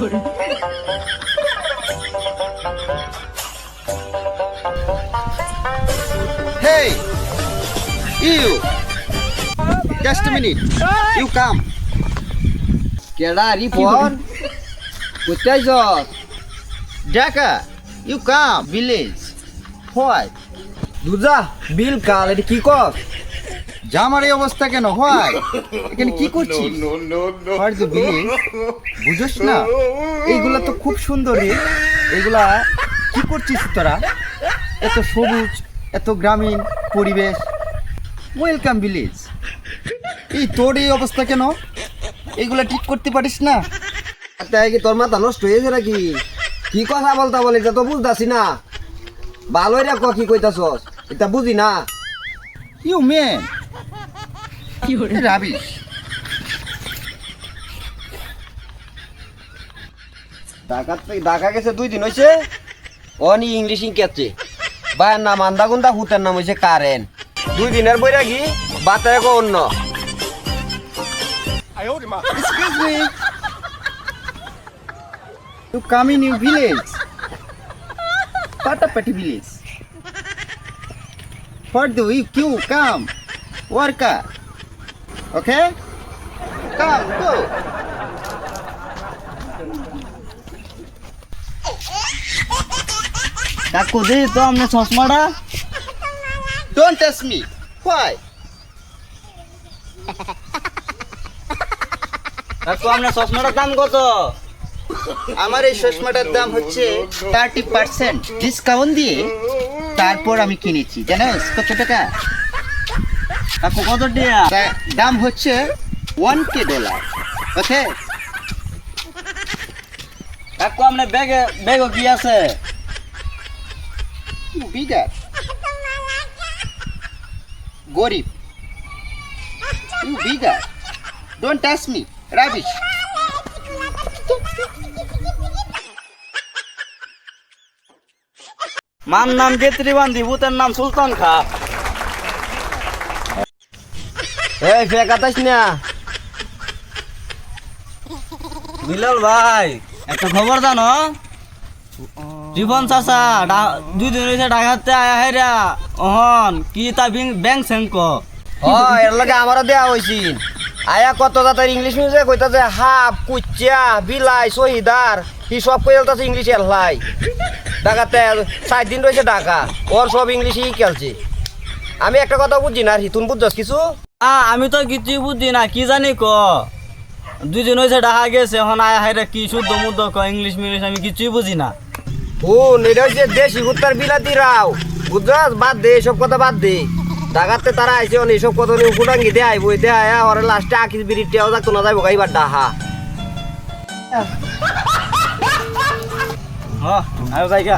Hey, you. Just a minute. You come. কেডা রিপন কোথায় যাস? Dhaka. You come. Village. Why? দুজা বিল কাল এটা কি কর? জামার এই অবস্থা কেন? Why? এখানে কি করছিস? What the village? বুঝছ না? এইগুলা তো খুব সুন্দর রে। এইগুলা কি করছিস তোরা? এত সবুজ, এত গ্রামীণ পরিবেশ। Welcome village. এই তোর এই অবস্থা কেন? এইগুলা ঠিক করতে পারিস না? তাই কি তোর মাথা নষ্ট হয়েছে নাকি? কি কথা বলতা বলে এটা তো বুঝতাছি না। ভালোই রে কি কইতাছস? এটা বুঝি না। You man. Rubbish. ঢাকা গেছে 2 দিন হইছে। অনি ইংলিশ ইংকেছে। বায়ার নাম আন্দাগুন্দা হুতের নাম হইছে কারেন। 2 দিনের বইরা কি বাতায় কো অন্য। Excuse me. You come in your village. Patapati village. For the week you come. Worker. Okay? Come, go. কাকু দে তো আমনে চশমাটা। Don't touch me. Why? কাকু আমনে চশমাটার দাম কত? আমার এই চশমাটার দাম হচ্ছে 30% ডিসকাউন্ট দিয়ে তারপর আমি কিনেছি। জানোস কত টাকা? কাকু কত দিয়া? দাম হচ্ছে $1K। ওকে? কাকু আমনে ব্যাগে কি আছে? Bigger. গরিব। You bigger. Don't touch me. Rubbish. মান নাম কেতরি বান্ধি ভূতের নাম সুলতান খা। এই ফেকাতাস না। বিলাল ভাই একটা খবর জানো? জীবন চাচা 2 দিন হইছে ঢাকাতে আয়া হেরা অহন কি তা ব্যাংক সেঙ্ক। এর লগে আমারও দেয়া হইছিল। আয়া কত জাতের ইংলিশ মিউজে কইতাছে হাফ, কুচ্চা, বিলাই, শহীদার কি সব কইতাছে ইংলিশ এলাই। ঢাকাতে 4 দিন রয়েছে ঢাকা। ওর সব ইংলিশই খেলছে। আমি একটা কথা বুঝি না, তুই বুঝছস কিছু? আমি তো কিছুই বুঝি না, কি জানি ক 2 দিন হইছে ঢাকা গেছে এখন আয়া হেরা কি শুদ্ধ মুদ্ধ ক ইংলিশ মিলিশ আমি কিছুই বুঝি না। এটা হচ্ছে দেশি কুত্তার বিলাতি রাও। বুঝছস? বাদ দে এসব কথা, বাদ দে। ঢাকাতে তারা আইছে এইসব কথা নিয়ে ফুটাঙ্গি দে আইব, দে আয়া ওর লাস্টে আকিস বিরিটিয়াও থাকতো না, যাইব গাইবার ডাহা। আয়ো জায়গা।